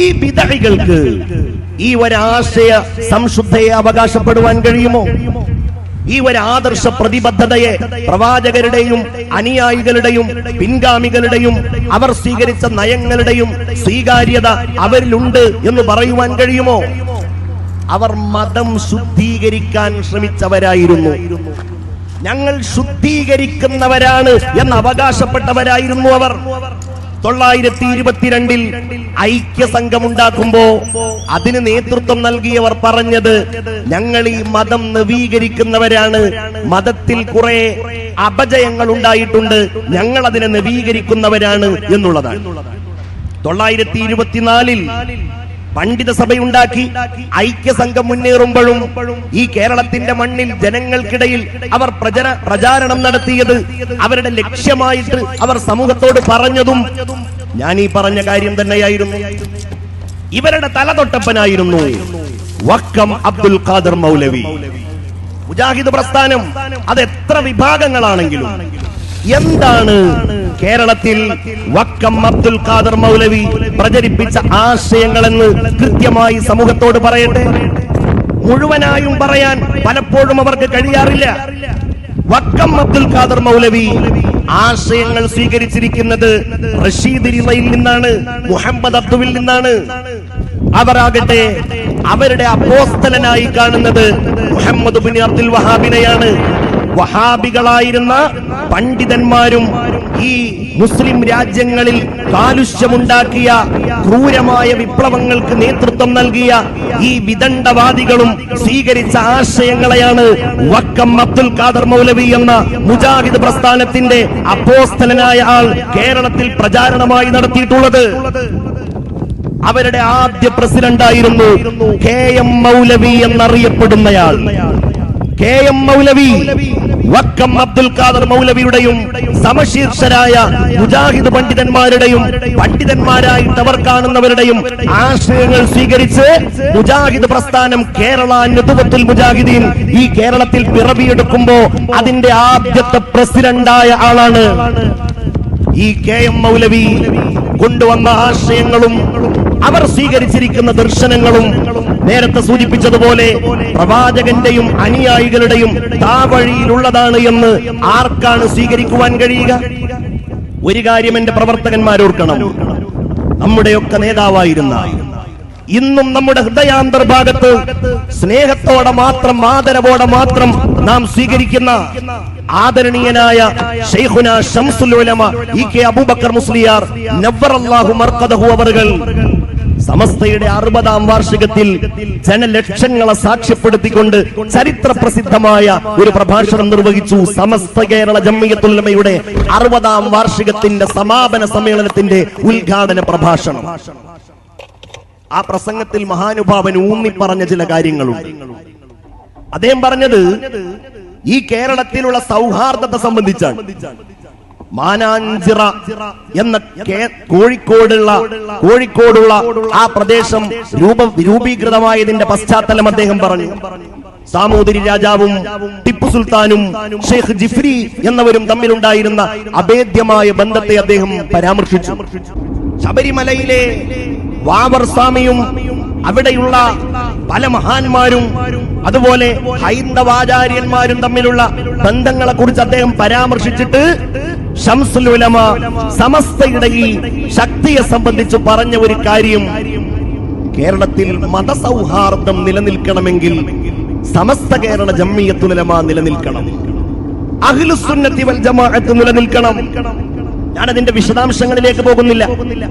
ഈ ബിദ്അകൾക്ക് ഈ ഒരാശയ സംശുദ്ധയെ അവകാശപ്പെടുവാൻ കഴിയുമോ? ഈ ഒരു ആദർശ പ്രതിബദ്ധതയെ പ്രവാചകരുടെയും അനുയായികളുടെയും പിൻഗാമികളുടെയും അവർ സ്വീകരിച്ച നയങ്ങളുടെയും സ്വീകാര്യത അവരിലുണ്ട് എന്ന് പറയുവാൻ കഴിയുമോ? അവർ മതം ശുദ്ധീകരിക്കാൻ ശ്രമിച്ചവരായിരുന്നു. ഞങ്ങൾ ശുദ്ധീകരിക്കുന്നവരാണ് എന്ന് അവകാശപ്പെട്ടവരായിരുന്നു അവർ. 922 ഐക്യസംഘം ഉണ്ടാക്കുമ്പോ അതിന് നേതൃത്വം നൽകിയവർ പറഞ്ഞത്, ഞങ്ങൾ ഈ മതം നവീകരിക്കുന്നവരാണ്, മതത്തിൽ കുറെ അപജയങ്ങൾ ഉണ്ടായിട്ടുണ്ട്, ഞങ്ങൾ അതിനെ നവീകരിക്കുന്നവരാണ് എന്നുള്ളതാണ്. 924 പണ്ഡിത സഭയുണ്ടാക്കി ഐക്യസംഘം മുന്നേറുമ്പോഴും ഈ കേരളത്തിന്റെ മണ്ണിൽ ജനങ്ങൾക്കിടയിൽ അവർ പ്രചാരണം നടത്തിയത്, അവരുടെ ലക്ഷ്യമായിട്ട് അവർ സമൂഹത്തോട് പറഞ്ഞതും ഞാൻ ഈ പറഞ്ഞ കാര്യം തന്നെയായിരുന്നു. ഇവരുടെ തലതൊട്ടപ്പനായിരുന്നു വക്കം അബ്ദുൽ ഖാദർ മൗലവി. മുജാഹിദ് പ്രസ്ഥാനം അത് എത്ര വിഭാഗങ്ങളാണെങ്കിലും എന്താണ് കേരളത്തിൽ വക്കം അബ്ദുൽ ഖാദർ മൗലവി പ്രചരിപ്പിച്ച ആശയങ്ങളെന്ന് കൃത്യമായി സമൂഹത്തോട് പറയട്ടെ. മുഴുവനായും പറയാൻ പലപ്പോഴും അവർക്ക് കഴിയാറില്ല. വക്കം അബ്ദുൽ ഖാദർ മൗലവി ആശയങ്ങൾ സ്വീകരിച്ചിരിക്കുന്നത് റഷീദ് റിളയിൽ നിന്നാണ്, മുഹമ്മദ് അബ്ദുവിൽ നിന്നാണ്. അവരാകട്ടെ അവരുടെ അപ്പോസ്തലനായി കാണുന്നത് മുഹമ്മദ് ബിൻ അബ്ദുൽ വഹാബിനെയാണ്. വഹാബികളായിരുന്ന പണ്ഡിതന്മാരും ഈ മുസ്ലിം രാജ്യങ്ങളിൽ കാലുഷ്യമുണ്ടാക്കിയ ക്രൂരമായ വിപ്ലവങ്ങൾക്ക് നേതൃത്വം നൽകിയ ഈ വിദണ്ഡവാദികളും സ്വീകരിച്ച ആശയങ്ങളെയാണ് വക്കം അബ്ദുൽ ഖാദർ മൗലവി എന്ന മുജാഹിദ് പ്രസ്ഥാനത്തിന്റെ അപ്പോസ്തലനായ ആൾ കേരളത്തിൽ പ്രചാരണമായി നടത്തിയിട്ടുള്ളത്. അവരുടെ ആദ്യ പ്രസിഡന്റായിരുന്നു KM മൗലവി എന്നറിയപ്പെടുന്നയാൾ. KM മൗലവി വക്കം അബ്ദുൽ ഖാദർ മൗലവിയുടെയും സമശീർഷരായ മുജാഹിദ് പണ്ഡിതന്മാരുടെയും പണ്ഡിതന്മാരായിട്ട് അവർ കാണുന്നവരുടെയും ആശയങ്ങൾ സ്വീകരിച്ച് മുജാഹിദ് പ്രസ്ഥാനം കേരള നദുവത്തുൽ മുജാഹിദീൻ ഈ കേരളത്തിൽ പിറവിയെടുക്കുമ്പോ അതിന്റെ ആദ്യത്തെ പ്രസിഡന്റായ ആളാണ് ഈ KM മൗലവി. കൊണ്ടുവന്ന ആശയങ്ങളും അവർ സ്വീകരിച്ചിരിക്കുന്ന ദർശനങ്ങളും നേരത്തെ സൂചിപ്പിച്ചതുപോലെ പ്രവാചകന്റെയും അനുയായികളുടെയും താവഴിയിലുള്ളതാണ് എന്ന് ആർക്കാണ് സ്വീകരിക്കുവാൻ കഴിയുക? ഒരു കാര്യം എന്റെ പ്രവർത്തകന്മാരോർക്കണം, നമ്മുടെയൊക്കെ നേതാവായിരുന്ന, ഇന്നും നമ്മുടെ ഹൃദയാന്തർഭാഗത്ത് സ്നേഹത്തോടെ മാത്രം ആദരവോടെ മാത്രം നാം സ്വീകരിക്കുന്ന ആദരണീയനായ ശൈഖുന ശംസുൽ ഉലമ EK അബൂബക്കർ മുസ്ലിയാർ നവ്വറല്ലാഹു മർഖദഹു അവറുകൾ സമസ്തയുടെ 60ാം വാർഷികത്തിൽ ജനലക്ഷങ്ങളെ സാക്ഷ്യപ്പെടുത്തിക്കൊണ്ട് ചരിത്ര പ്രസിദ്ധമായ ഒരു പ്രഭാഷണം നിർവഹിച്ചു. സമസ്ത കേരള ജംഇയ്യത്തുൽ ഉലമയുടെ 60ാം വാർഷികത്തിന്റെ സമാപന സമ്മേളനത്തിന്റെ ഉദ്ഘാടന പ്രഭാഷണം. ആ പ്രസംഗത്തിൽ മഹാനുഭാവൻ ഊന്നിപ്പറഞ്ഞ ചില കാര്യങ്ങളുണ്ട്. അദ്ദേഹം പറഞ്ഞത് ഈ കേരളത്തിലുള്ള സൗഹാർദ്ദത്തെ സംബന്ധിച്ചാണ്. മാനാഞ്ചിറ എന്ന കോഴിക്കോടുള്ള ആ പ്രദേശം രൂപീകൃതമായതിന്റെ പശ്ചാത്തലം അദ്ദേഹം പറഞ്ഞു. സാമൂതിരി രാജാവും ടിപ്പു സുൽത്താനും ഷെയ്ഖ് ജിഫ്രി എന്നവരും തമ്മിലുണ്ടായിരുന്ന അഭേദ്യമായ ബന്ധത്തെ അദ്ദേഹം പരാമർശിച്ചു. ശബരിമലയിലെ വാവർ സ്വാമിയും അവിടെയുള്ള പല മഹാന്മാരും അതുപോലെ ഹൈന്ദവാചാര്യന്മാരും തമ്മിലുള്ള ബന്ധങ്ങളെ കുറിച്ച് അദ്ദേഹം പരാമർശിച്ചിട്ട് ശംസുൽ ഉലമ സമസ്തയുടെ ഈ ശക്തിയെ സംബന്ധിച്ച് പറഞ്ഞ ഒരു കാര്യം, കേരളത്തിൽ മതസൗഹാർദ്ദം നിലനിൽക്കണമെങ്കിൽ സമസ്ത കേരള ജംഇയ്യത്തുൽ ഉലമ നിലനിൽക്കണം, അഹ്ലുസുന്നത്തി വൽ ജമാഅത്ത് നിലനിൽക്കണം. ഞാൻ അതിന്റെ വിശദാംശങ്ങളിലേക്ക് പോകുന്നില്ല,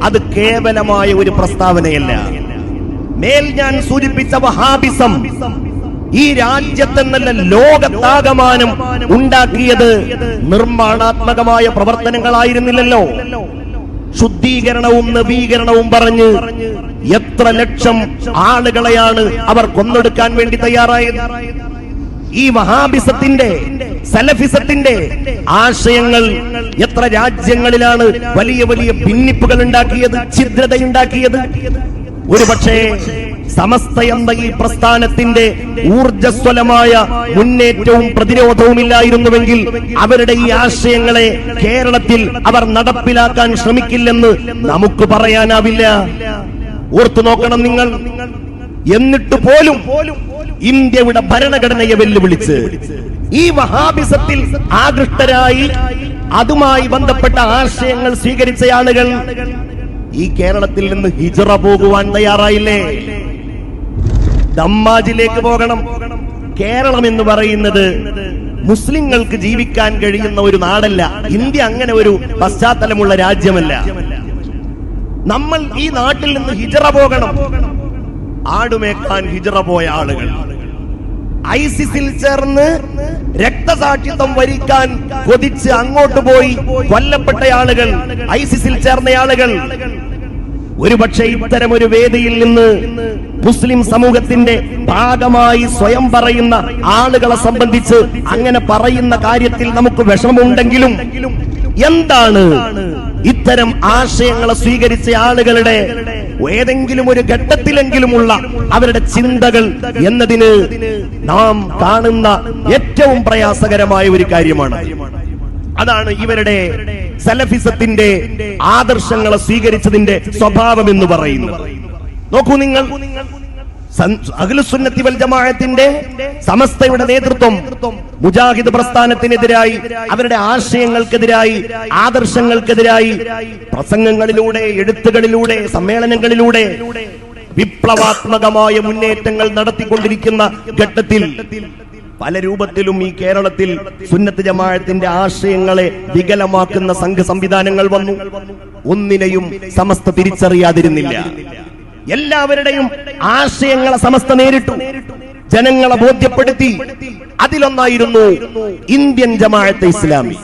അത് കേവലമായ ഒരു പ്രസ്താവനയല്ല. മേൽ ഞാൻ സൂചിപ്പിച്ച വഹാബിസം ഈ രാജ്യത്തെന്നല്ല ലോകത്താകമാനം ഉണ്ടാക്കിയത് നിർമ്മാണാത്മകമായ പ്രവർത്തനങ്ങളായിരുന്നില്ലല്ലോ. ശുദ്ധീകരണവും നവീകരണവും പറഞ്ഞ് എത്ര ലക്ഷം ആളുകളെയാണ് അവർ കൊന്നൊടുക്കാൻ വേണ്ടി തയ്യാറായത്. ഈ വഹാബിസത്തിന്റെ സലഫിസത്തിന്റെ ആശയങ്ങൾ എത്ര രാജ്യങ്ങളിലാണ് വലിയ വലിയ ഭിന്നിപ്പുകൾ ഉണ്ടാക്കിയത്, ഛിദ്രതയുണ്ടാക്കിയത്. ഒരുപക്ഷേ സമസ്ത എന്ന ഈ പ്രസ്ഥാനത്തിന്റെ ഊർജ്ജസ്വലമായ മുന്നേറ്റവും പ്രതിരോധവും ഇല്ലായിരുന്നുവെങ്കിൽ അവരുടെ ഈ ആശയങ്ങളെ കേരളത്തിൽ അവർ നടപ്പിലാക്കാൻ ശ്രമിക്കില്ലെന്ന് നമുക്ക് പറയാനാവില്ല. ഓർത്തു നോക്കണം നിങ്ങൾ. എന്നിട്ട് പോലും ഇന്ത്യയുടെ ഭരണഘടനയെ വെല്ലുവിളിച്ച് ഈ വഹാബിസത്തിൽ ആകൃഷ്ടരായി അതുമായി ബന്ധപ്പെട്ട ആശയങ്ങൾ സ്വീകരിച്ച ആളുകൾ ഈ കേരളത്തിൽ നിന്ന് ഹിജ്റ പോകുവാൻ തയ്യാറായില്ലേ? ദമ്മാജിലേക്ക് പോകണം. കേരളം എന്ന് പറയുന്നത് മുസ്ലിങ്ങൾക്ക് ജീവിക്കാൻ കഴിയുന്ന ഒരു നാടല്ല. ഇന്ത്യ അങ്ങനെ ഒരു പശ്ചാത്തലമുള്ള രാജ്യമല്ല. നമ്മൾ ഈ നാട്ടിൽ നിന്ന് ഹിജ്റ പോകണം. ആടുമേക്കാൻ ഹിജ്റ പോയ ആളുകൾ, ഐസിസിൽ ചേർന്ന് രക്തസാക്ഷിത്വം വരിക്കാൻ കൊതിച്ച് അങ്ങോട്ട് പോയി കൊല്ലപ്പെട്ട ആളുകൾ, ഐസിസിൽ ചേർന്ന ആളുകൾ, ഒരുപക്ഷെ ഇത്തരം ഒരു വേദിയിൽ നിന്ന് മുസ്ലിം സമൂഹത്തിന്റെ ഭാഗമായി സ്വയം പറയുന്ന ആളുകളെ സംബന്ധിച്ച് അങ്ങനെ പറയുന്ന കാര്യത്തിൽ നമുക്ക് വിഷമമുണ്ടെങ്കിലും എന്താണ് ഇത്തരം ആശയങ്ങളെ സ്വീകരിച്ച ആളുകളുടെ ഏതെങ്കിലും ഒരു ഘട്ടത്തിലെങ്കിലുമുള്ള അവരുടെ ചിന്തകൾ എന്നതിന് നാം കാണുന്ന ഏറ്റവും പ്രയാസകരമായ ഒരു കാര്യമാണ്. അതാണ് ഇവരുടെ സലഫിസത്തിന്റെ ആദർശങ്ങളെ സ്വീകരിച്ചതിന്റെ സ്വഭാവം എന്ന് പറയുന്നത്. നോക്കൂ നിങ്ങൾ, അഹ്ലുസുന്നത്തി വൽ ജമാഅത്തിന്റെ സമസ്തയുടെ നേതൃത്വം മുജാഹിദ് പ്രസ്ഥാനത്തിനെതിരായി, അവരുടെ ആശയങ്ങൾക്കെതിരായി, ആദർശങ്ങൾക്കെതിരായി പ്രസംഗങ്ങളിലൂടെ, എഴുത്തുകളിലൂടെ, സമ്മേളനങ്ങളിലൂടെ വിപ്ലവാത്മകമായ മുന്നേറ്റങ്ങൾ നടത്തിക്കൊണ്ടിരിക്കുന്ന ഘട്ടത്തിൽ പല രൂപത്തിലും ഈ കേരളത്തിൽ സുന്നത്ത് ജമാഅത്തിന്റെ ആശയങ്ങളെ വികലമാക്കുന്ന സംഘ സംവിധാനങ്ങൾ വന്നു. ഒന്നിനെയും സമസ്ത തിരിച്ചറിയാതിരുന്നില്ല. എല്ലാവരുടെയും ആശയങ്ങളെ സമസ്ത നേരിട്ടു, ജനങ്ങളെ ബോധ്യപ്പെടുത്തി. അതിലൊന്നായിരുന്നു ഇന്ത്യൻ ജമാഅത്തെ ഇസ്ലാമി.